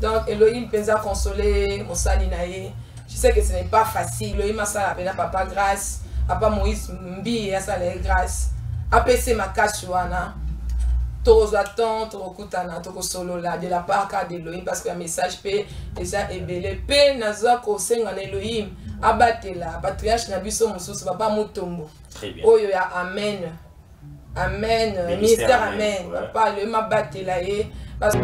Donc Elohim pensa consoler Mosali naye. Je sais que ce n'est pas facile. Elohim a ça appelé papa grâce. Papa Moïse Mbi a ça les grâce. APC Makashuana. Tous attendent, tous kutana, tous solo là de la part d'Elohim parce que le message peut déjà ébélé. Pe nazwa ko senga Elohim abatela patriarche na biso mususu papa Mutombo. Très bien. Oyo ya amen. Amen. Ministère amen. Papa Elohim abatela ye parce que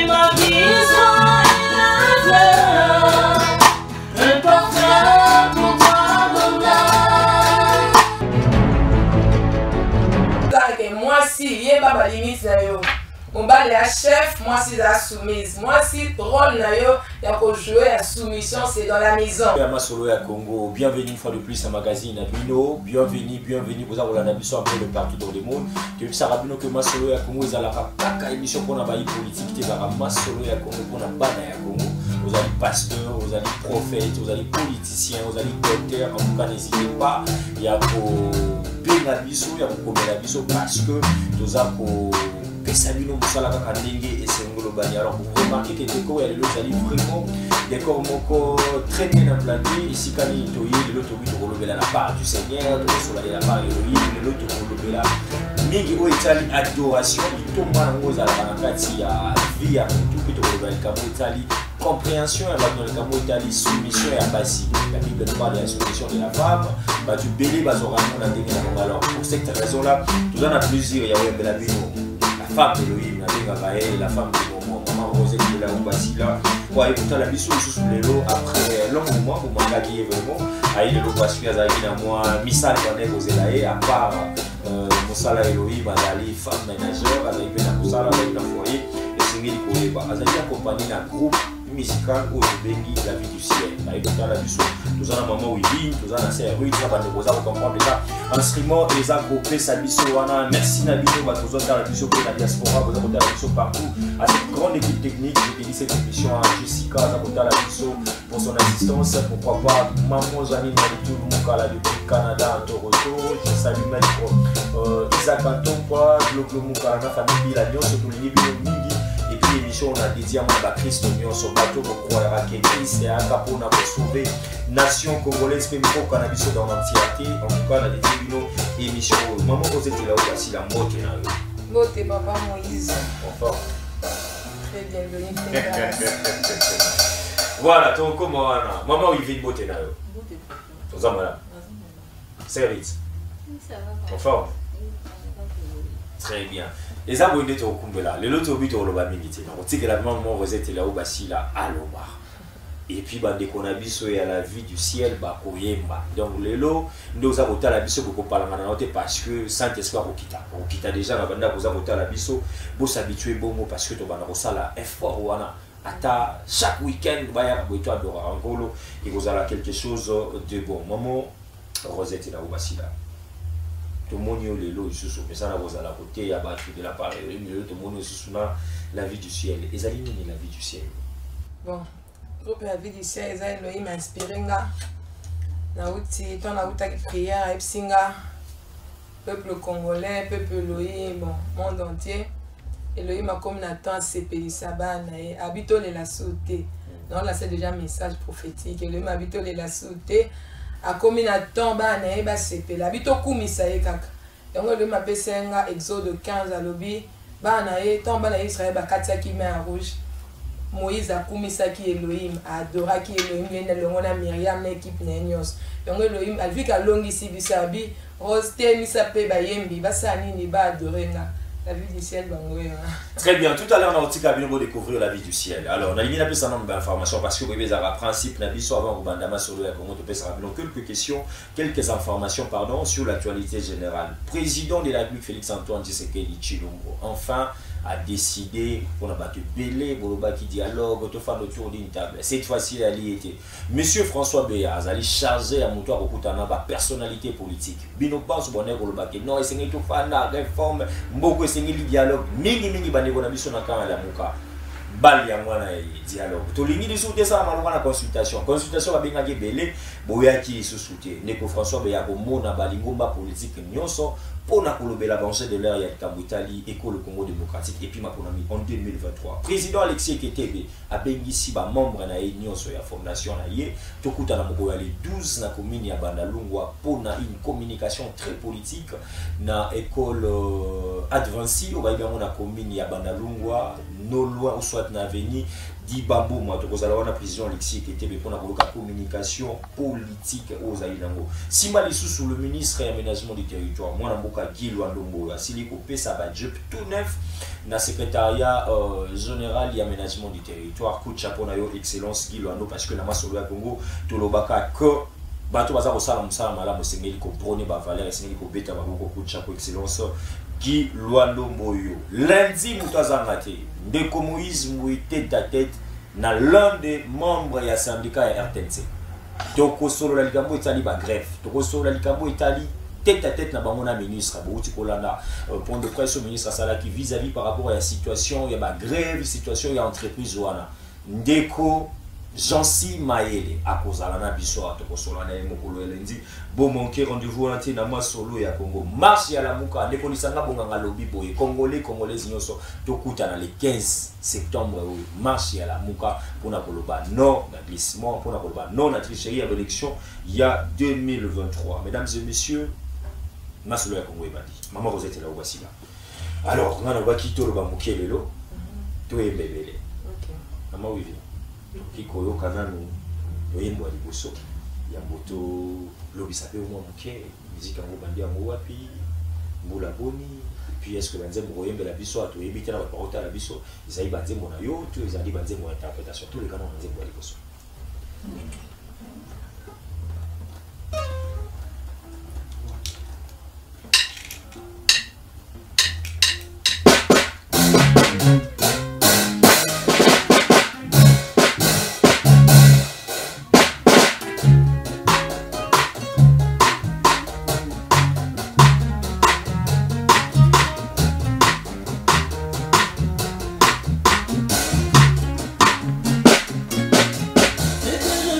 ma vie soit un portrait pour toi, mon âme. Moi si, yé baba limite na yo. Mon bal est chef, moi si la soumise. Moi si rôle na yo, y a pour jouer la soumission, c'est dans la maison. Masolo ya Congo, bienvenue une fois de plus à Magazine Abino, bienvenue, vous avez la nabison un peu de partout dans le monde. Depuis ça, Rabino que Masolo ya Congo, ils ont la paka émission pour la politique, ils ont Masolo ya Congo pour la bana ya Congo. Vous avez pasteurs, vous avez prophètes, vous avez politiciens, vous avez docteurs, en tout cas n'hésitez pas, il y a pour bien la biso, il y a pour combien la biso parce que vous avez pour Pesabino Moussalaka Kandenge et Sengolobani. Alors vous remarquez que les décors, il y a vraiment des corps très bien implantés. Ici, quand il y a l'autre qui est la part du Seigneur, le soleil la part de l'autre qui est là. Mais il y a une adoration, il tombe dans le monde, il y a vie, il y a tout qui est compréhension, il y a une soumission et basi. La Bible nous parle de la soumission de la femme. Du bébé, alors pour cette raison-là, nous avons plusieurs. Il y a la femme d'Elohim, la femme de maman Rosette de la Oubasila. Pour écouter la mission sous le lot après long moment, pour m'en gagner vraiment. Aïe, le lot parce qu'il y a moi, Missal Vanek aux Elaïe, à part Moussala Elohim, Azali, femme ménagère, Azali Moussala avec la foyer, et Singeli Koeba. Azali accompagné d'un groupe musical au Béni, la vie du ciel. Écouter la mission, nous avons un moment où il vit, nous avons un serrure, nous avons un comprendre déjà. Instruments, les agrupés, sa mission, merci Nabino, nous avons la mission pour la diaspora, vous avez la mission partout. À cette grande équipe technique, j'ai béni cette émission à Jessica, nous avons la mission pour son assistance. Pourquoi pas, maman Janine, tout le monde depuis le Canada, à Toronto. Je salue Maître Isaac Anton, le Moukala, la famille Bilagnon, surtout les Nibino. Et puis l'émission, on a dédié à Christ, son bateau pour croire à Christ et à Capo, on a sauvé nation congolaise, même pour cannabis dans l'entièreté. En tout cas, on a dédié une émission. Maman, vous êtes là aussi, la motte. Motte, papa Moïse. Bonsoir. Très bienvenue. Voilà, ton comment, maman, il vit de motte. Vous en voilà. C'est vite. Ça va. Bonsoir. Très bien. Les amis de Tokumbela, le lot obit au loba minité. On dit que la maman vous êtes là au basila à l'omar. Et puis dès qu'on a biso et à la vie du ciel ba koyemba. Donc le lot nous avons la biso pour parler maintenant parce que saint espoir au kita déjà la banda vous avons la biso pour s'habituer bon mot parce que to bana sala effort wana ata chaque week-end ba ya boito adora angolo et vous avez quelque chose de bon. Maman Rosette là au basila. Tout le monde est là, mais ça n'a pas la côté, il y a de la part, tout le monde est sous la vie du ciel. Et ça élimine la vie du ciel. Bon, groupe la vie du ciel, ça Elohim inspiré nga. Na outi, ton na outa qui prière, epsinga, peuple congolais, peuple Elohim, bon, monde entier. Elohim a comme Nathan CPI Sabana et habito la sauté. Donc là c'est déjà un message prophétique. Elohim habito la sauté. A comme Nathan bana et ba CPI. Habito kumisa e kaka. Donc Elohim a pesenga Exode 15 à lobby. Bana e ton bana Israël ba katia ki main rouge. Moïse a kumisa ki Elohim a adora ki Elohim yena longona Myriam équipe nenyos. Donc Elohim a vu ka longi si bisabi Rose te misa pe ba yembi ba sani ni ba adorenga. La vie du ciel, très bien, tout à l'heure, on a aussi découvrir la vie du ciel. Alors, on a éliminé un peu ce nombre d'informations parce que vous avez un principe, avant quelques questions, quelques informations sur l'actualité générale. Président de la République Félix Antoine Tshisekedi Tshilombo, enfin, a décidé pour ne pas te bêler, pour ne qui dialogue, te faire le tour d'une table. Cette fois-ci, elle y était. Monsieur François Béaz, allait charger à mon tour au Koutana, personnalité politique. Bino pense bonheur pour le bac. Non, et c'est tout fan, réforme, beaucoup c'est le dialogue. Mingi banégonabison à la Mouka. Bal yangwana dialogue. To lingi discuter ça malona consultation. Consultation va bien belé, boya qui se soutient. Neko François Béaz, mona balingomba politique nyonso pour la banche de l'air, il y a Italie, École Congo démocratique, et puis ma en 2023. Président Alexis Ketebe a bénéficié de membre de l'Union sur la fondation, tout le temps, les 12 na commune ya Bandalungwa pour une communication très politique na école advancée, on va dire na commune ya Bandalungwa, non loin ou soit na avenue di Bambou, moi to kozala wana président Alexis Ketebe pour la communication politique aux Aïdango. Si Malissou sous le ministre et aménagement du territoire, moi na mboka Gilwa Ndongo, Siliko Pesa Badjep tout neuf na secrétariat général et aménagement du territoire, coup de chapeau na yo excellence Gilwa Ndo parce que na masolo ya Congo to lobaka que bato baza kosala musala malamu sengeli ko prôner ba valeur sengeli ko beta ba coup de chapeau excellence Guy Luando Mboyo. Lundi, Moutazangate, Ndeko Moïse Mouy tête à tête dans l'un des membres du syndicat RTNC. Toko solo la likambo Italie ba grève. Toko solo la likambo Italie tête à tête na bamona ministre Bouti Kolanda point de presse au ministre Sala qui vis-à-vis par rapport à la situation, il y a ba grève, situation il y a entreprise wana. Ndeko Jansi Maele à cause de la biso à toko solo na mokolo lundi bon manquer rendez-vous ante na masolo ya Congo marche ya la muka ne kolisanga bonganga lobby boye congolais nyonso tokuta na le 15 septembre marche ya la muka pour na koloba non na glissement pour na koloba non na tricherie à l'élection il y a 2023. Mesdames et messieurs, masolo ya Congo ebandi maman Rosette la obasila alors ngana bakito lo ba mukelelo to embebele maman wivi kikoyo kananu oyembo aliboso ya moto lobisa pe mo muke musique ngo bandi ngo wapi mbula boni puis est-ce que banze mo oyembe la biso ato yebita na parota la biso izai banze mo na yo to izali banze mo interprétation tous les canons banze mo aliboso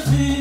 Fille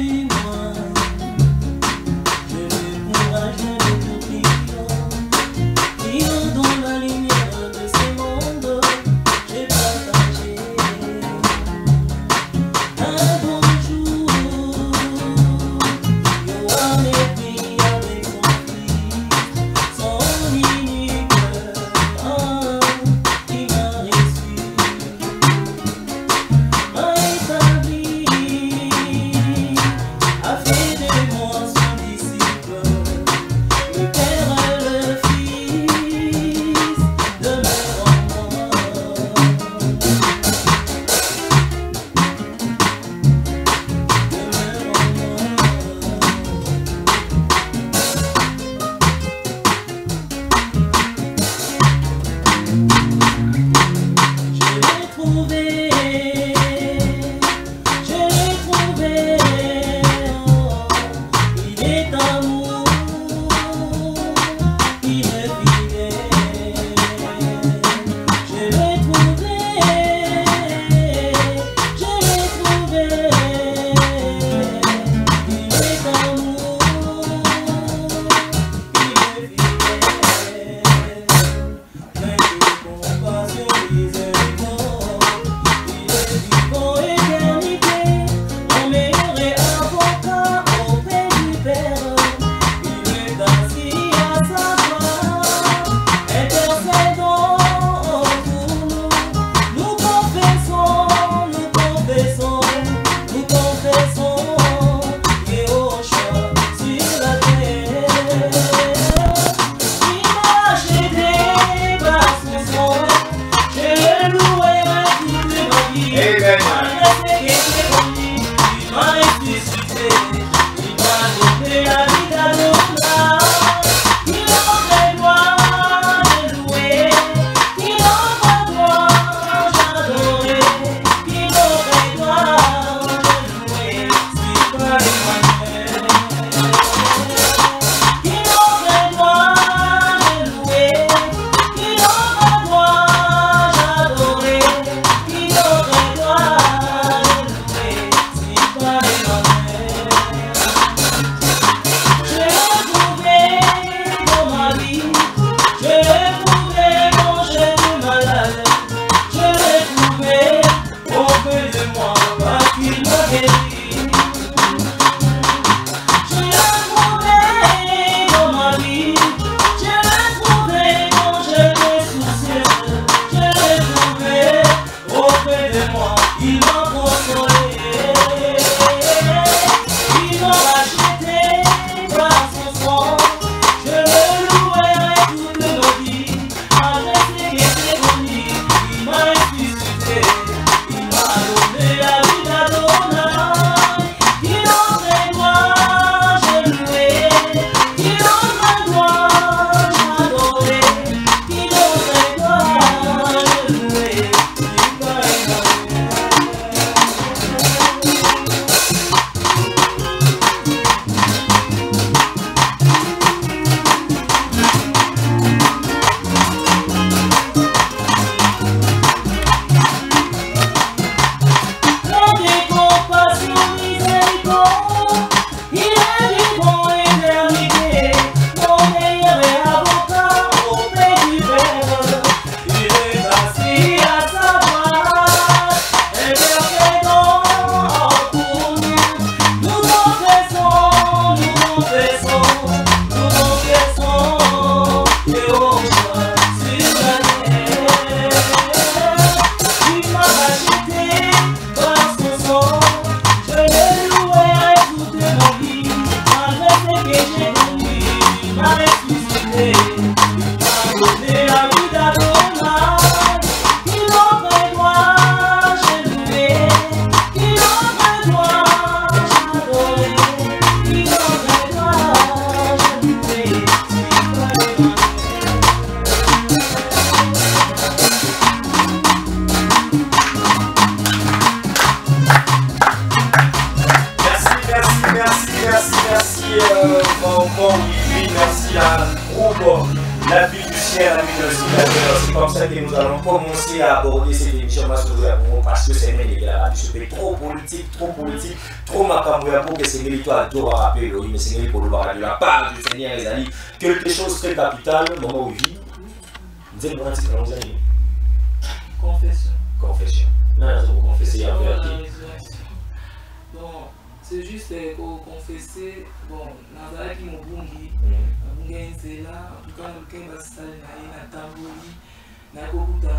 parti d'un groupe, la fiduciaire, la fiduciaire. C'est comme ça que nous allons commencer à aborder cette émission parce que c'est trop politique, trop macabre pour que c'est l'histoire de rappeler, mais c'est pour le voir de la part du Seigneur les amis. Quelque chose de très capital, moment où il vit. Vous êtes confession. Confession. Non, il faut confesser envers qui. Bon, c'est juste pour confesser, bon, Nazara qui m'obungi, m'obungi c'est là, en tout cas, le Kemba Stal na Tamboli, na Kokuta,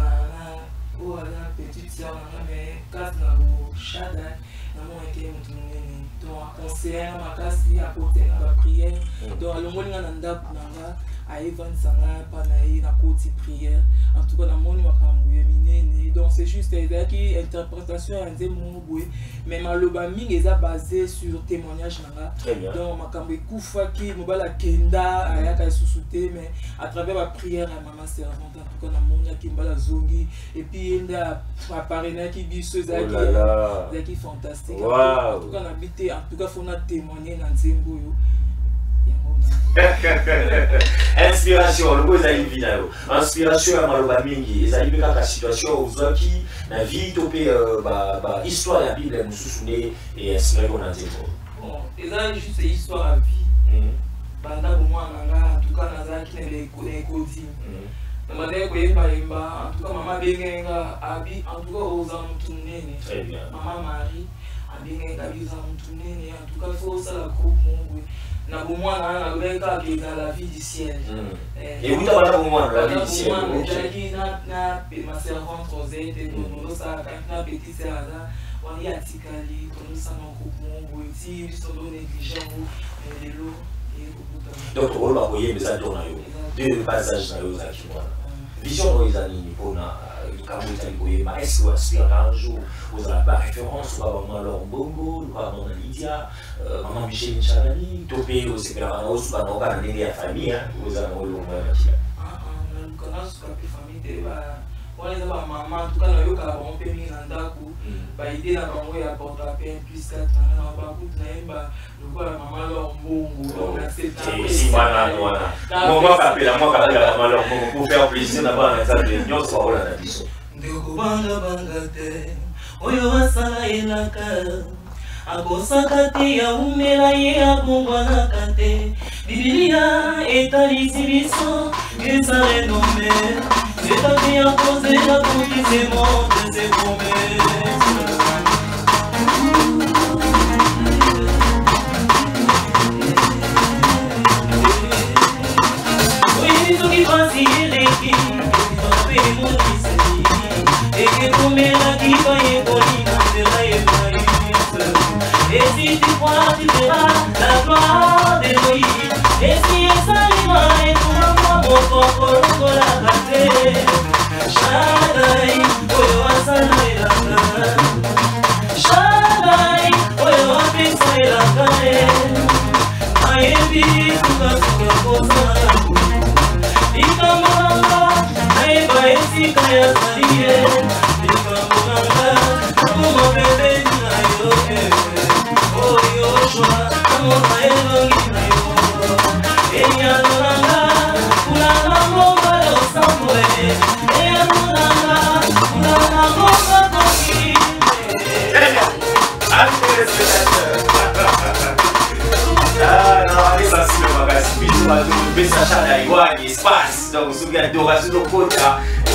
ou à la petite sœur, mais casse na au Shaddai, na mon été moutoumeni, donc conseiller ma casse apporter na la prière, donc le monde nanda kunanga, à Evan Sanga, panaï na côté prière, en tout cas na mon makamouye minene, donc c'est juste qui interprétation un des mots mais maloba mingi est basé sur témoignage nanga, donc makamouye kufa qui mobala kenda ayaka susute mais à travers la prière à maman servante en tout cas na mon qui mbala zongi et puis enda apparena qui biso qui fantastique en tout cas na bité en tout cas faut na témoigner na nzembo yo. Inspiration, le beau est vidéo. Inspiration à maloba mingi, les amis la situation aux autres qui na vie topé histoire la Bible nous souvenez et inspiré qu'on a dit. Bon, et là juste histoire à vie. Banda pour moi en tout cas na qui les codines. Na madé ko yeba yeba en tout cas maman benga abi en tout cas aux amutunene. Très bien. Maman Marie abenga abi aux amutunene en tout cas faut ça la groupe mon na moi na beka qui dans la vie du ciel. Et où t'as pour moi la vie du ciel. Qui na ma servante Rosette et nous ça quand na petit c'est là on y a tikali comme ça mon groupe mon si ils sont négligents ou les lots et au bout donc on va envoyer message dans yo deux passages dans yo qui moi vision dans les années pour na quand vous allez voyer ma est-ce que aspire un jour vous avez pas référence ou avant alors bongo ou avant Lydia maman Michel Chalani topé au secrétaire au sous on va aller à famille vous allez au moins on connaît ce que famille de on les a maman en tout cas na yo ka on peut mis dans ndaku ba idée na bango ya porte à peine plus 4 na ba coup na ba le quoi maman leur bongo on a cette si voilà moi appeler la moi la maman leur bongo pour faire plaisir d'abord dans cette réunion soit on a dit ndeko banga banga te oyo asala elaka akosaka te ya umela ye abongwanaka te bibilia etalisi biso eza renome etabli ya kozela kobisemo de ses promesses oyebi soki pasi eleki tope emoniseli ekekomelaki bayekolina nzela epai. Et si tu crois, tu verras la gloire de Moïse. Et si Esalima et toi, mon propre logo la gâté. Shaddai, oyo asala elaka. Shaddai, oyo apesa elaka. Ayebi suka kozala. Ikamolanga, ayeba esika ya salie. Ikamolanga, mama bebe na yo. Yoshua, amor elongi na yo. Eya nolanga, kulanga ngomba lo samwe. Eya nolanga, kulanga ngomba koki. Ah non, allez ça c'est le magazine. Bisous à tous, message à la espace. Donc sous l'adoration de côté.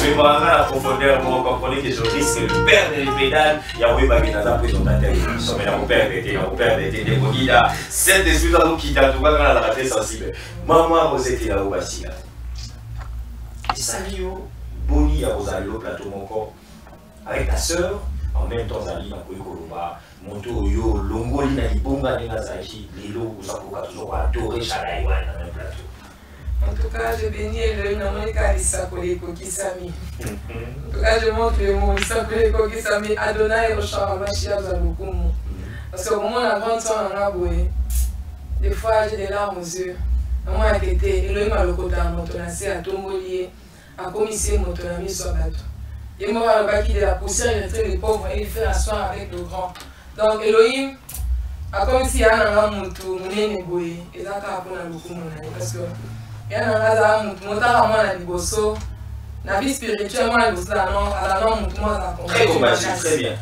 Mais vraiment la profondeur, vous comprenez que je risque de perdre les pédales. Il y a un peu de présentateur. Mais la père était démoli. C'est des sujets qui t'ont tout cas la tête sensible. Maman, vous étiez là au Bassi. Salut, Boni à Rosalie au plateau mon corps. Avec ta soeur, en même temps, Zali, dans le Koloba, Monto, Yo, Longo, Lina, Ibonga, Lina, Zachi, Lilo, vous avez toujours adoré Chalaïwan dans le même plateau. En tout cas, je bénis le nom de Isakole Kokisami. En tout cas, je montre le mot Isakole Kokisami, Adonai Rochar, Machia Zalukumu. Parce qu'au moment où la grande soeur en a boué, des fois j'ai des larmes aux yeux. Moi, à côté, Elohim a le côté à Montonacé, à Tombolier, à Commissaire Montonami sur bateau. Et moi, le baki de la poussière, il retrait les pauvres et il fait asseoir avec le grand. Donc, Elohim, comme si il y a un moutou, mon nez boué, et là, il y a un moutou, parce que ya na ngaza mutaka mwana liboso na vie spirituelle mwana liboso ala non mutu mwana très combattu, très bien.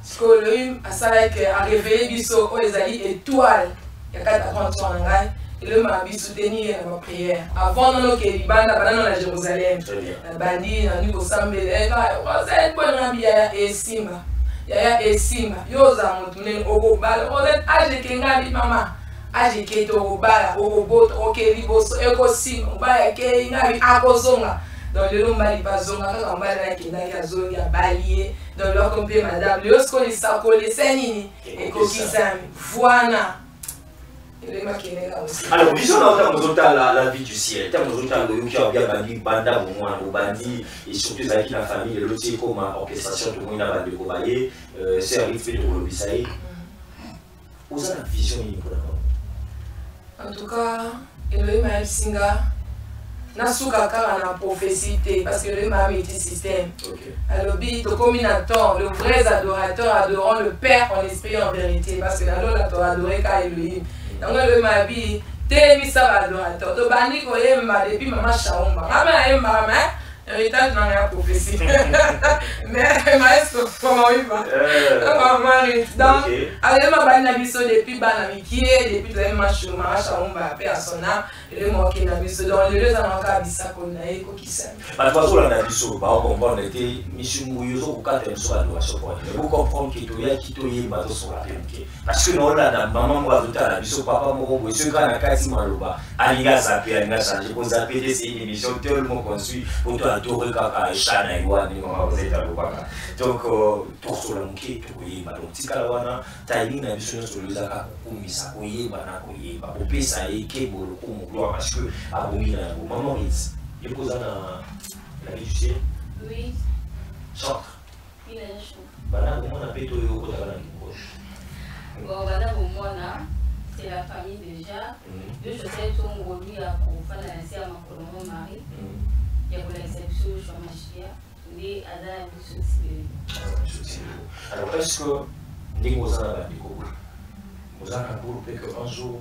parce que Elohim asalaki aréveille biso oyo ezali étoile ya kati ya conscience na ngai Elohim abisoutenir na baprière avant nanoke libanda banano na Jérusalem na bandi na niko sambela ozali bonanga yaya esimba yaya esimba yoza mutu munene okobala ozali ajekenga bi mama ajeke to obala oboto okeli boso ekosimba obala ke ngabi akozonga donc le mbali bazonga kaka mbali na kindaki azongi abalié donc leur compé madame lorsqu'on les sakole senini ekokisami voilà. Alors, disons la vie du ciel, bien bandi, banda, bandi, et surtout avec la famille, le loti comme orchestration, tout le monde a de Kobaye, c'est arrivé de l'Obisaï. Vous avez la vision en tout cas, Elohim a singa, nasuka kaka na prophétie parce que Elohim a mis système. Alors, le vrai adorateur adorant le Père en esprit et en vérité, parce que là, tu as adoré Elohim. Donc le mabi télé ça va adorateur to bandi ko yemba depuis maman Shaomba mama yemba mais héritage dans la prophétie mais maestro comment il va maman donc avec ma bana biso depuis bana mikie depuis la maman Shaomba paix à son âme le mo ki na biso dans le deux ans ka bisa ko na eko kisami ba façon la na biso ba on comprendre était monsieur Mouyozo ko ka te so adoration pour vous comprendre que to ya ki to yemba to so la pemke parce que non là na maman mo azuta na biso papa mo ko ce kana kati maloba alinga zapi alinga changer ko zapi c'est une émission tellement construit pour toi adorer kaka shana iwani mama ozeta lobaka donc pour so la muke to yemba donc tikala wana timing na biso so lezaka kumisa ko yemba na ko yemba opesa eke bolo ko mo parce que abomina maman il pose la vie du ciel. Oui. Chante. Il a chaud. Bana comment on appelle toi au côté bon bana bomona c'est la famille déjà. Deux chaussettes sont remis à Kofa na sia makolo mari. Il y a pour l'exception sur machia. Mais ada bisouci. Alors est-ce que Ndingozana va découvrir? Mozana pour que un jour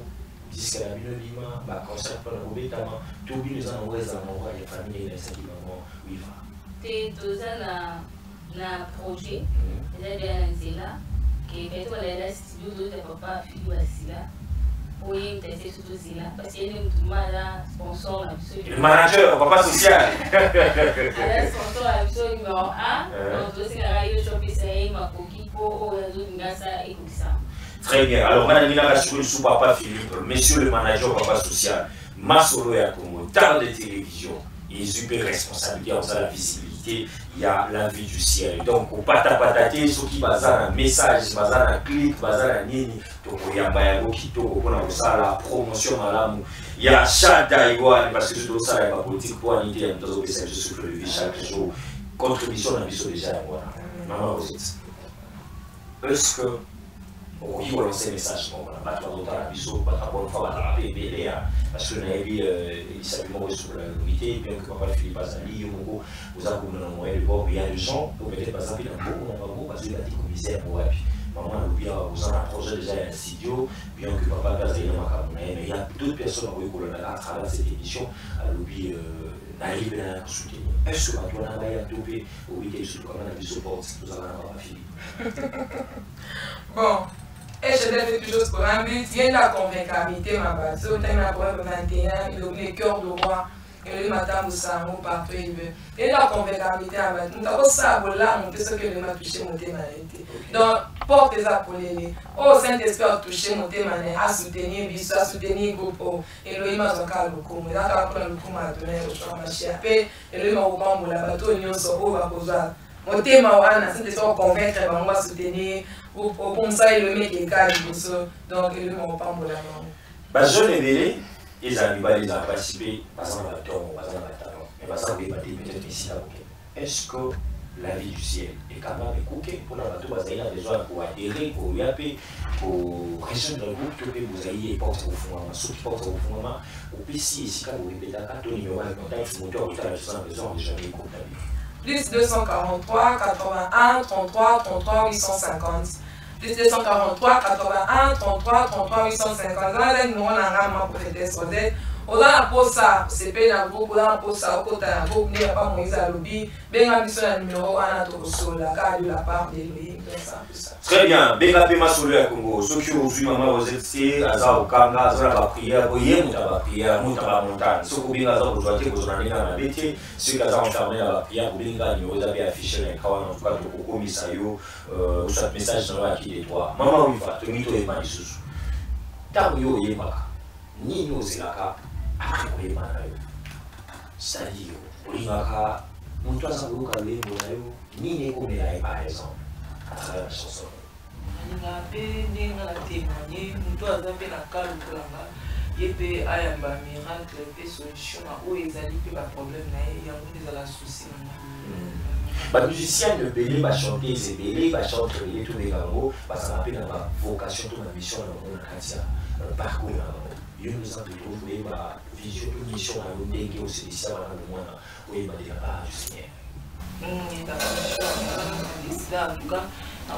jusqu'à la Lima, bah concert pour le Robetama, tout bien les envois les familles et les sentiments où il va. T'es deux ans na projet, déjà bien là, qui fait tout les studios de papa fille là, pour y intéresser surtout là, parce qu'il y a une mala sponsor la le manager, papa social. Le sponsor la vision numéro 1, donc aussi la radio shopping c'est ma coquille pour réseau ngasa et comme ça. Très bien. Alors, Madame sous Papa Philippe, Monsieur le manager Papa Social, Masolo Yakomo, tant de télévision, il est super responsabilité, on a la visibilité, il y a la vie du ciel. Donc, au patapatate, ceux qui basent un message, basent un clip, basent un nini, il y a la promotion à l'amour. Il y a Chada Iwan, parce que je dois ça, il y a pas politique pour un idée, je suis prélevé chaque jour. Contribution à la vie déjà, maman, vous êtes. Est-ce que on va lancer un message, on va pas tout la biseau, pas trop fois la PBL, parce que il s'appuie sur la vérité, bien que papa Philippe Azali, vous avez un moyen de voir, il y a des gens, peut-être pas s'appuyer dans beaucoup, parce qu'il a dit commissaire pour puis maman, vous avez un projet déjà un studio, bien que papa Azali n'a pas mais il y a d'autres personnes à travers cette émission, à l'objet n'arrive à soutenir. Est-ce que tu as un topé au week-end sur le canal de support, nous avons un Philippe? Bon. Et je l'ai fait toujours pour un but, il y a la convaincabilité, ma base. Au temps de 21, il oublie le cœur de roi, et le matin, vous savez, partout il veut. Et la convaincabilité, ma base. Nous avons ça, là, on peut ce que le m'a touché, mon thème. Donc, portez ça pour les. Oh, Saint-Esprit a touché mon thème, à soutenir, à soutenir le groupe. Et le m'a zonka le coup. Mais là, quand on a le coup, m'a donné le choix, m'a chiapé, et le m'a ouvert pour la bateau, il y a un sort, va poser. Mon thème, c'est de convaincre, on va soutenir. Pour ça, le mec est calme, donc il ne m'a pas mon amour. Bah, je l'ai vu, les amis, ils ont participé, par exemple, à la tombe, par exemple, à la talon. Mais par exemple, ils ont peut-être ici à Bouquet. Est-ce que la vie du ciel est capable de couper pour la bateau, parce qu'il y a besoin pour adhérer, pour yaper, pour résoudre le groupe, que vous ayez porté au fond, ceux qui portent au fond, au PC, ici, quand vous répétez, quand on numéro de contact, c'est moteur, vous avez besoin de jamais écouter. Plus 243 81 33 33 850. Plus 243 81 33 33 850. Là, nous avons un pour les On a pour ça, c'est pas un groupe, on a pour ça, on a un groupe, il n'y a pas Moïse à lobby, ben on a besoin d'un numéro, on a tout sur la carte de la part de lui, tout ça. Très bien, Benga Masolo à Congo, ceux qui ont vu maman aux étés, Aza au Kanga, Aza la prière, Boyer, Moutaba prière, Moutaba montagne, ceux qui ont vu Aza au Joaté, aux Anania à la bêtise, ceux qui ont enfermé à la prière, Benga, nous avez affiché les kawan, en tout cas, de Coco Misayo, ce message dans la qui des trois. Maman, oui, tu es mis toi et Maïsous. Taouyo et Maka, ni nous c'est la carte. C'est-à-dire, Olimaka, mon toit ça vous calme, ni les combien par exemple, à travers la chanson. Il a témoigné, nous doit avoir la calme pour la il peut avoir un miracle, des solutions, où ils allaient pas problème, il y a des la souci. Les musiciens ne peuvent pas chanter, c'est belé, pas chanter tous les gangos, parce qu'on appelle la vocation, toute la mission dans le parcours. Il nous a trouvé ma vision de mission à l'autre qui est aussi ici à la moins oui ma décapage du Seigneur. En tout cas,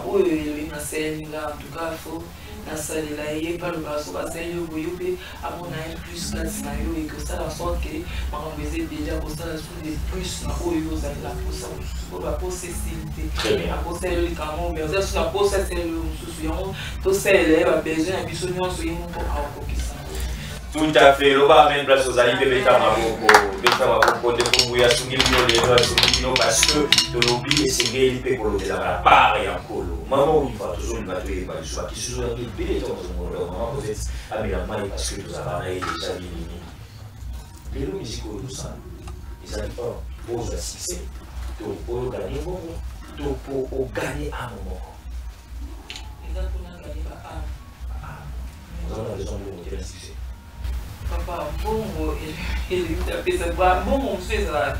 oui, na scène là, en tout cas, faut na salle là, il y a pas le basso, parce que il à mon âge plus que scénario et que ça la sorte que ma maison déjà pour ça sous des plus na où il vous a la posa pour la possibilité. À poser le camon, mais ça sur la posa c'est le sous-sous, tout ça il a besoin de bisogno sur une pour tout à fait, le bar même place aux alliés de Betamaboko, de Konguya, Sungino, parce que de l'oubli et c'est gay, il peut colorer la part et en colo. Maman, il va toujours une batterie, qui se joue à des billets dans ce monde. Maman, vous êtes à Miramai parce que vous avez déjà éliminé. Les loups musicaux, tout ça, ils n'arrivent pas pour le succès. Pour gagner, pour gagner un moment. Nous avons raison de monter le succès. Papa, bon, il fait ça. Bon, on fait ça.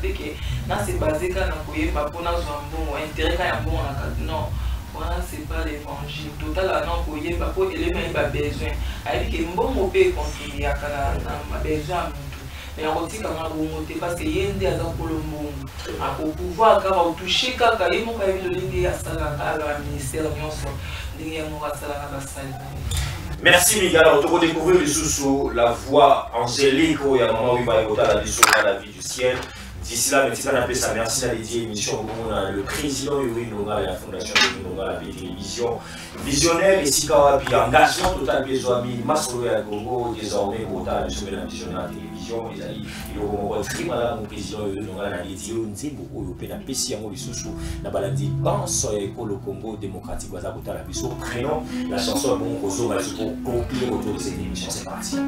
C'est basé quand on a bon intérêt quand bon non. Voilà, c'est pas l'évangile. Total, non, pour y pas il pas besoin. Il dit que bon, on peut continuer à ma besoin. Mais on dit qu'on a remonté parce qu'il y a des gens pour le monde. Pour pouvoir toucher quelqu'un, il faut que le ligne à la ministère de Merci Miguel, on va découvrir les sous la voix angélique où il y a un moment où il va écouter la vie du ciel. D'ici là, merci à ça. Merci à l'émission où on a le président Yuri Nonga et la fondation Yuri Nonga, la télévision visionnaire et si puis engagement total des amis, Masolo à Congo, désormais pour la visionnaire à la télévision, les amis, il y a un très malade, mon président Yuri Nonga, la dédié, on dit beaucoup, il y a un PC en sous la baladi, pense pour le Congo démocratique, à la vision, prénom, la chanson bon, Rosso, va se conclure autour de cette émission, c'est parti.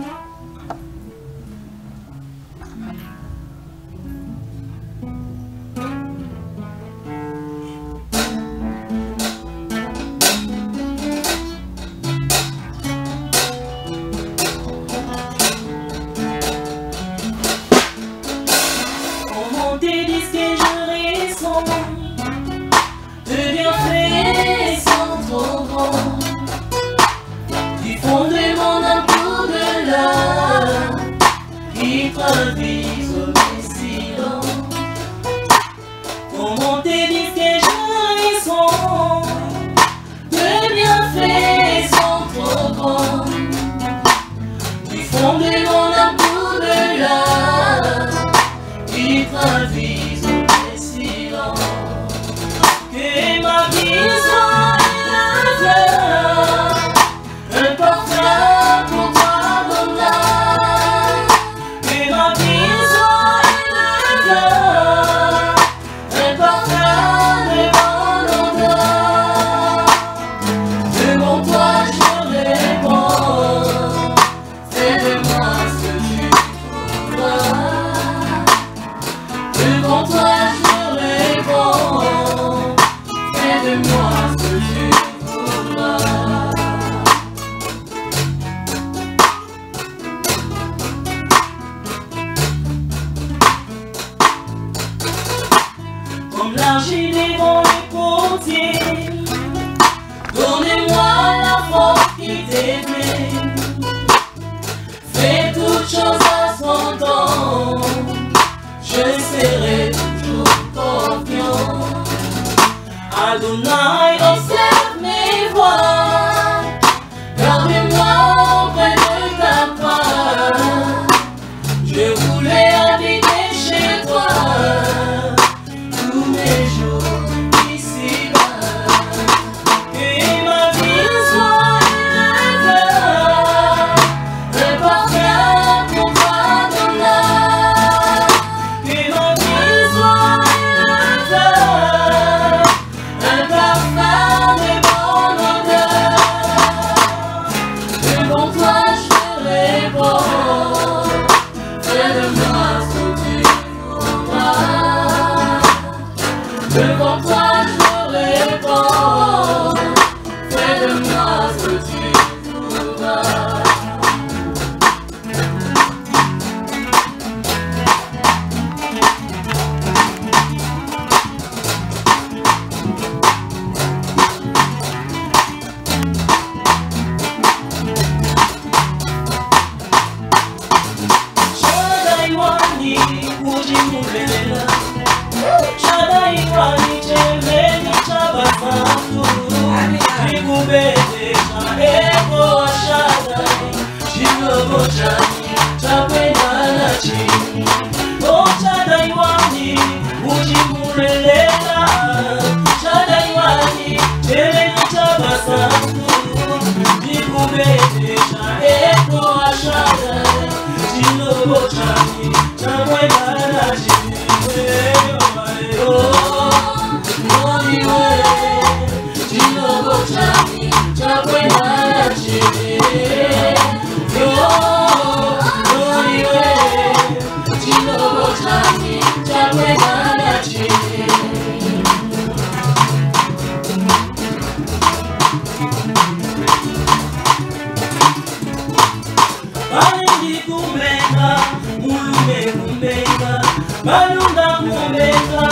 Malunda kumeka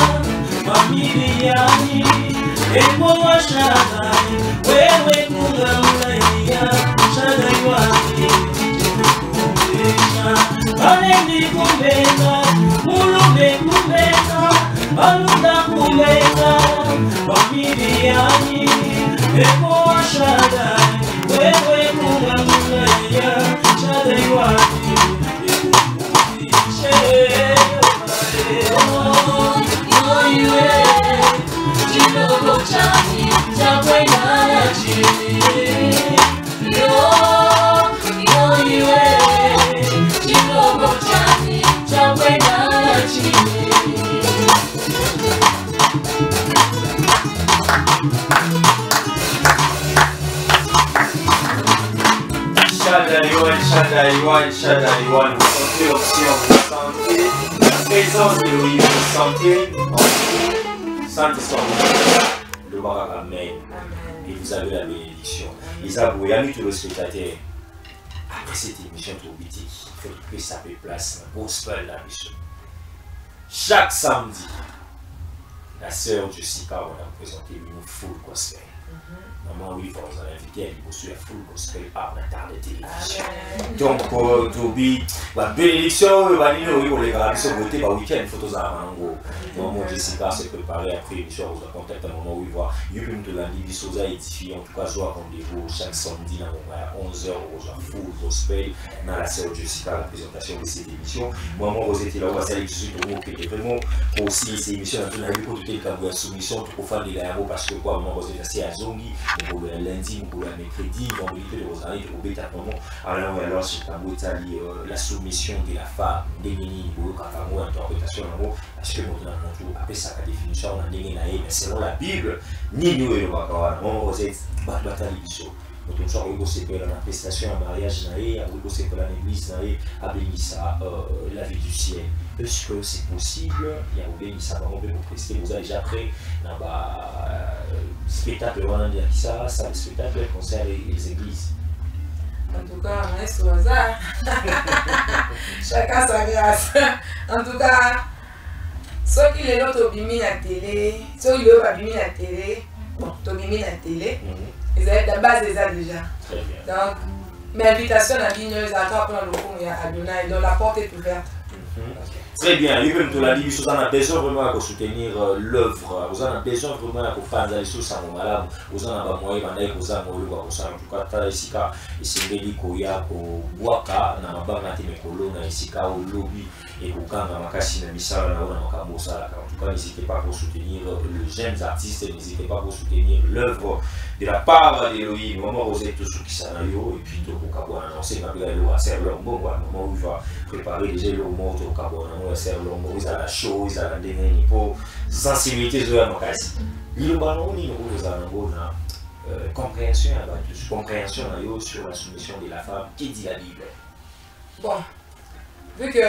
mamiliani eko wa shagai wewe kungamulaiya shagai wake Alendi kumeka mulume kumeka malunda kumeka mamiliani eko wa shagai wewe kungamulaiya shagai wake Shadaiwan, santé, option, santé, présence de l'Oïe, santé, Saint-Esprit, le Barak, Amen. Et vous avez la bénédiction. Les aboués, amis tous les spectateurs, après cette émission tourbétique, il faut que ça fait place dans le gospel la mission. Chaque samedi, la sœur Jessica, on a présenté une full gospel. Maman, oui, vous avez invité à l'immotion la full gospel par la tard de télévision. Donc, Toby, la bénédiction, on les gars, ils voté par week-end, photos à Mango. Maman, Jessica s'est préparée après l'émission, on vous a contacté à un moment où il voit. Il y a eu une lundi, il s'est édifié, en tout cas, soit rendez-vous chaque samedi à 11h, on a full gospel dans la sœur Jessica, la présentation de cette émission. Maman, vous étiez là, on va saluer tout de suite, qui était vraiment aussi cette émission, on a eu pour tout le soumission, tout pour faire des gars, parce que quoi, maman, vous êtes assez à Zongi. Pour le lundi, pour le mercredi, vendredi, le rosaire, pour bêta comment alors c'est la soumission de la femme, des mini, pour interprétation parce que nous avons après sa définition, on a des mais selon la Bible, ni nous et le Bakara, on vous êtes bataille biso. Nous sommes aussi pour la manifestation en mariage, nous aussi pour l'église, à bénissa la vie du ciel. Est-ce que c'est possible? Il y a oublié ça va pour prester. Vous avez déjà pris spectacle ça le spectacle, le concert et les églises. En tout cas, on reste au hasard. Chacun sa grâce. En tout cas, ceux qui les autres obiment la télé, ceux qui les obiment la télé, bon, obiment la télé, ils avaient la base déjà. Très bien. Donc, mes invitations à Vigneuse, à Capron, le Congo et à Adonai, donc la porte est ouverte. Très bien, il peut me dire, vous en avez besoin vraiment de soutenir l'œuvre, vous en avez besoin vraiment de faire des choses à mon malade, vous en avez moyen de vous en en tout cas, ici, c'est Meli Koya, Waka, Namabanga Temekolo, Naisika, au lobby, et Kukanga Makasi, Namisala, Nakamosa. En tout cas, n'hésitez pas pour soutenir les jeunes artistes, n'hésitez pas pour soutenir l'œuvre de la part d'Elohim. Moment où vous êtes tous qui sont et puis donc au Cabo, annoncer à Serlon, bon, moment où il va préparer déjà le mot au Cabo, à Serlon, ils à la show, ils à la dégaine pour sensibilité de la Makasi. Il va nous avoir compréhension sur la soumission de la femme qui dit la Bible. Bon, vu que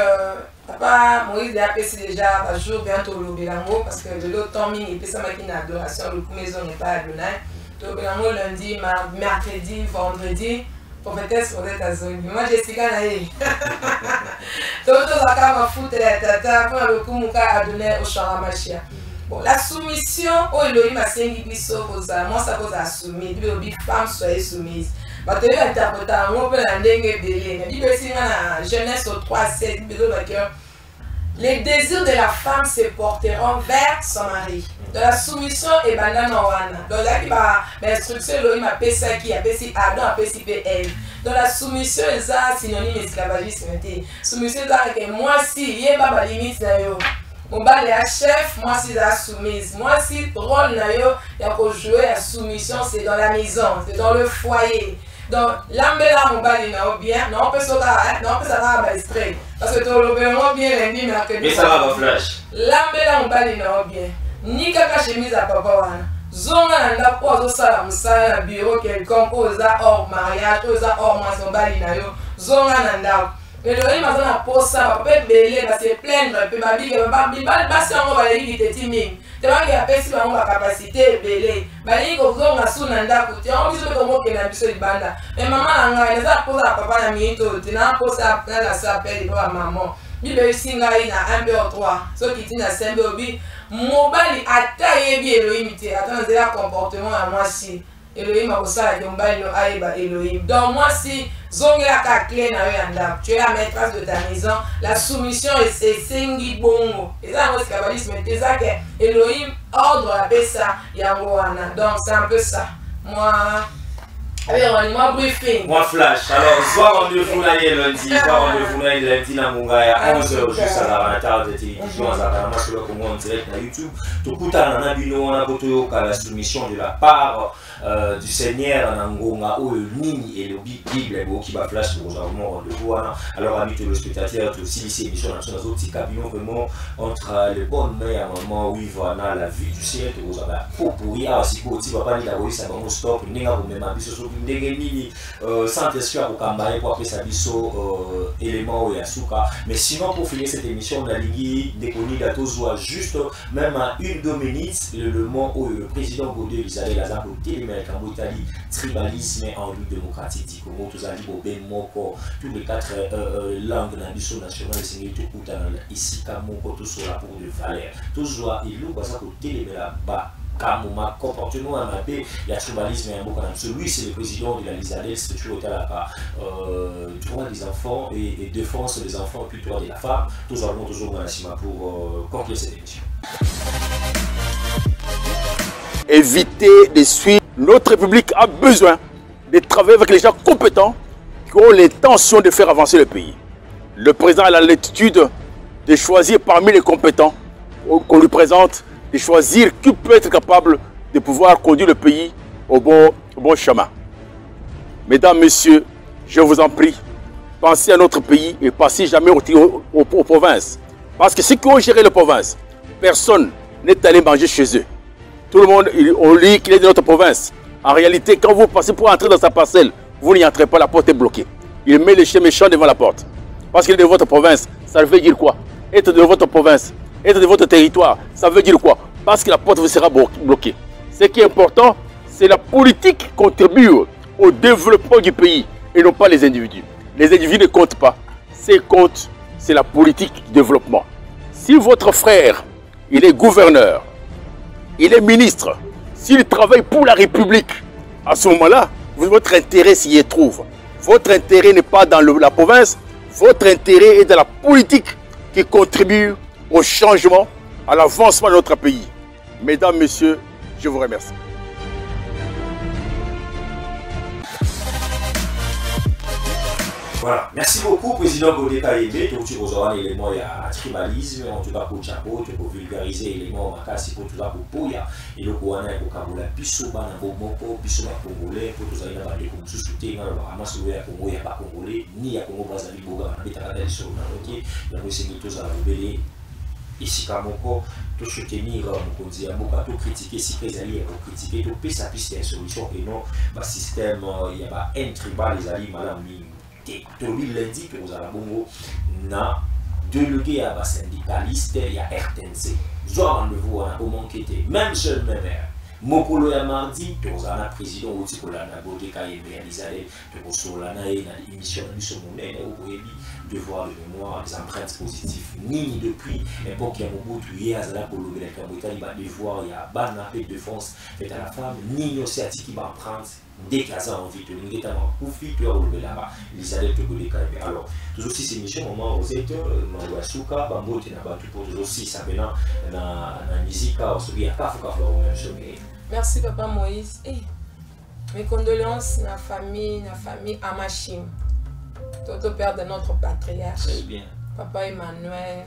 papa Moïse a apprécié déjà un jour bientôt le Bélango, parce que de l'autre temps, il peut s'amarquer une adoration, le coup maison n'est pas Adonai. Le Bélango lundi, mercredi, vendredi, prophétesse pour être à Zongi. Moi, Jessica Naïe. Tout le temps, ma fout la tata, pour le coup, Mouka Adonai au Charamachia. Bon, la soumission, oh Elohim a sengi biso koza, moi ça cause à soumise, les femmes soyez soumises. Bah tu vas interpréter, on peut la dengue belé. Mais Bible dit dans Genèse 3:7, les désirs de la femme se porteront vers son mari. De la soumission et banana wana. Donc là qui va l'instruction Elohim a fait ça qui a fait si Adam a fait si Ève. Dans la soumission c'est synonyme d'esclavagisme. Soumission c'est que moi si yeba ba limite na yo. Mon bal est chef, moi si la soumise. Moi si rôle na yo, il y a pour jouer la soumission, c'est dans la maison, c'est dans le foyer. Donc l'ambela mon bal est bien, non on peut sauter, non on peut s'arrêter à bastrer. Parce que tu le bien lundi mercredi. Mais ça va flash. L'ambela mon bal est bien. Ni kaka chemise à papa wana. zonga na ndako ozosala mosala na bureau quelconque oza hors mariage oza hors mobali na yo zonga na ndako Elohim aza na posa papa ebele base plaindre mpe babike basi yango balingi liteti mingi te bangi apesi bango bakapasité ebele balingi kozonga su na ndako te yango biso mpe tomokende na biso libanda me mama na ngai naza posa na papa na mingi to te na posa na la sapele mpo bamama bible esi ngai na 1 2 3 soki ti na sembe obi mobali ata yebi Elohim te ata na nzela ya comportement ya mwasi Elohim akosala ke mobali no ayeba Elohim donc mwasi zongelaka clé na yo ya ndako tu es la maîtresse de ta maison la soumission esengi bongo eza yango sikabalisme te eza ke Elohim ordre apesa yango wana donc c'est un peu ça moi briefing. Moi flash. Alors, soit rendez-vous là lundi, soit rendez-vous là lundi na Mungaya à 11h juste à la table de télévision à Zakarama sur le comment en direct na YouTube. Tout coup à Nanabino on a boto la soumission de la part du Seigneur en Angonga ou Nini et le Bible qui va flash pour aujourd'hui rendez-vous. Alors amis téléspectateurs, aussi ici émission nationale autres cabinets vraiment entre les bonnes mères à moment où voilà la vie du ciel que vous avez pour pourri à si pour petit papa ni la ça va stop n'enga vous même abisso ndenge nini Saint-Esprit akokambaye pour appeler ça biso élément ya suka mais sinon pour finir cette émission on a ligi déconi datozwa juste même à 1-2 minutes le moment où le président Godé Israël a côté mais en Italie tribalisme en lutte démocratique du Congo tous ali bobe moko tous les 4 langues na biso nationale c'est tout kutana ici kamoko tout sur la pour de valeur toujours il loue ça côté mais là-bas comme comportement à il y a tribalisme et un beaucoup celui c'est le président de la Lisadel c'est toujours été là droit des enfants et défense des enfants puis droit de la femme tous allons toujours pour conclure cette émission. Éviter de suivre notre République a besoin de travailler avec les gens compétents qui ont l'intention de faire avancer le pays. Le président a l'attitude de choisir parmi les compétents qu'on lui présente de choisir qui peut être capable de pouvoir conduire le pays au bon chemin. Mesdames, Messieurs, je vous en prie, pensez à notre pays et pensez jamais aux provinces. Parce que ceux qui ont géré les provinces, personne n'est allé manger chez eux. Tout le monde, on dit qu'il est de notre province. En réalité, quand vous passez pour entrer dans sa parcelle, vous n'y entrez pas, la porte est bloquée. Il met les chiens méchants devant la porte. Parce qu'il est de votre province, ça veut dire quoi? Être de votre province, être de votre territoire, ça veut dire quoi? Parce que la porte vous sera bloquée. Ce qui est important, c'est la politique qui contribue au développement du pays et non pas les individus. Les individus ne comptent pas. Ce qui compte, c'est la politique du développement. Si votre frère, il est gouverneur, il est ministre, s'il travaille pour la République, à ce moment-là, votre intérêt s'y trouve. Votre intérêt n'est pas dans la province, votre intérêt est dans la politique qui contribue au changement, à l'avancement de notre pays. Mesdames, Messieurs, je vous remercie. Voilà, merci beaucoup Président Godé Kayembe, tout tu rejoins l'élément il y a tribalisme, en tout cas pour chapeau, pour vulgariser l'élément makasi pour tout ça pour poya et le koana pour kabola biso bana bomoko biso ba congolais pour tout ça il a pas de comme sous-souté na ba amaso ya Congo ya ba congolais ni ya Congo Brazzaville boga na beta kana sur na OK na mo c'est tout ça rebelle ici kamoko tout soutenir mokonzi ya mboka tout critiquer si président pour critiquer tout pesa piste solution et non ba système il y a ba intribal les ali malami Tobi lundi que vous avez bongo na délégué à syndicaliste il y a RTNC. Soit rendez-vous à au manquete même seul même Mokolo ya mardi que vous avez président ou ti kola na Godé Kayembe Elizabeth que vous sur la na émission du somonene au boyebi devoir de mémoire des empreintes positives ni depuis époque ya Mobutu hier à la kolobela ka botali ba devoir ya bana de défense fait à la femme ni aussi atiki ba empreinte dès qu'il y a envie de nous dire pour futur ou là-bas Elizabeth Godé Kayembe. Alors toujours si ces missions moment vous êtes dans Suka bambo te na ba tout pour aussi ça maintenant na musique au sobi akafuka floro même chose. Merci Papa Moïse. Mes condoléances à la famille Amachim, tout père de notre patriarche. Très bien. Papa Emmanuel.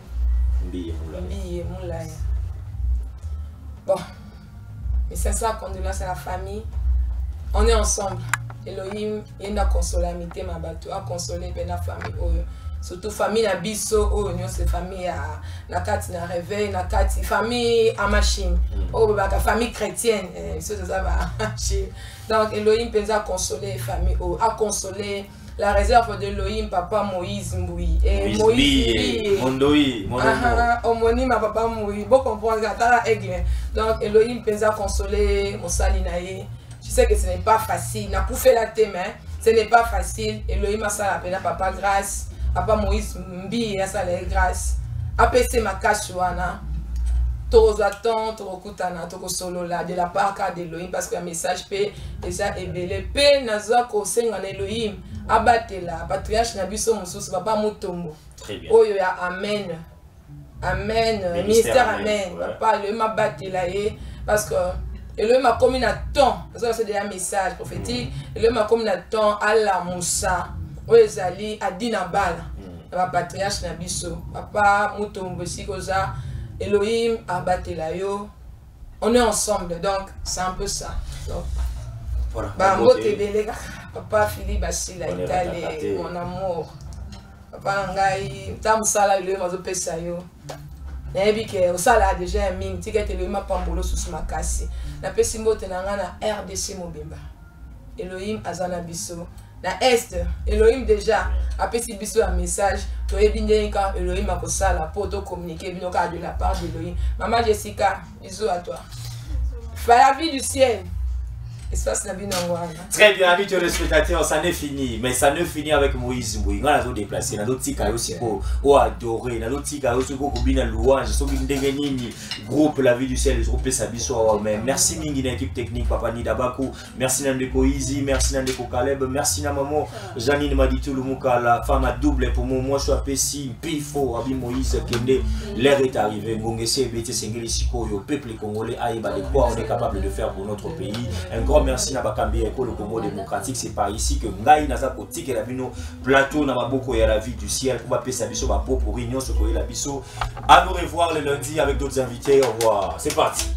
Mbiye Moulaya. Bon, mais c'est ça, condoléances à la famille. On est ensemble. Elohim, il y a une consolamité, ma bateau, à consoler la famille. surtout famille na biso oh c'est famille à na kati na réveil na kati famille à machine oh ba famille chrétienne ça va donc Elohim pensa consoler famille oh a consoler la réserve de Elohim papa Moïse Mboui et Moïse Mondoï homonyme à papa Moïse bon comprendre la aigle donc Elohim pensa consoler Mosali naé je sais que ce n'est pas facile n'a pour faire la thème ce n'est pas facile Elohim a ça appelé papa grâce papa Moïse Mbi a ça les grâce apc makashwana tous attend tokutana solo là de la part d'Elohim parce que le message peut déjà évelé pe nazwa ko senga na Elohim abatela patriarche na biso mususu papa Mutombo très bien oyo ya amen amen ministère amen papa le mabatela et parce que Elohim a commis na temps ça c'est déjà message prophétique Elohim a commis na temps à la Moussa oezali adina bala na patriarche na biso papa Mutombo sikoza Elohim abatela yo on est ensemble donc c'est un peu ça donc voilà papa Philippe Basila Italie mon amour papa ngai tamsala Elohim azopesa yo nayebi ke osala déjà mingi tikete Elohim apambolo susu makasi napesi mbote na nga na RDC Mobimba Elohim azana biso na est Elohim déjà apesi biso un message toyebi ndenge ka Elohim akosala po to communiquer bino ka de la part d'Elohim. Maman Jessica, bisous à toi. Fais la vie du ciel. Très bien, amis téléspectateurs, ça n'est fini. Mais ça ne finit avec Moïse Mbouy. On a déplacé, on a d'autres tika aussi pour adorer, on a d'autres tika aussi pour combiner louange. Groupe La Vie du Ciel, le groupe Sabiso. Merci Mingi l'équipe technique, Papa Nidabaku. Merci Nandeko Easy, merci Nandeko Caleb, merci na maman Janine Maditou Lumuka, la femme à double pour moi. Je suis à Pessi, Pifo, Abi Moïse Kende. L'heure est arrivée. Ngongese, Bété Sengeli Siko, le peuple congolais, Aïba, de quoi on est capable de faire pour notre pays. Un grand merci à Bakambi et le Congo démocratique. C'est par ici que Ngaï Naza Kotik et la Bino plateau n'a pas beaucoup et la vie du ciel. Pour appeler Sabiso, pour réunion, ce qu'on est la biso. À nous revoir le lundi avec d'autres invités. Au revoir. C'est parti.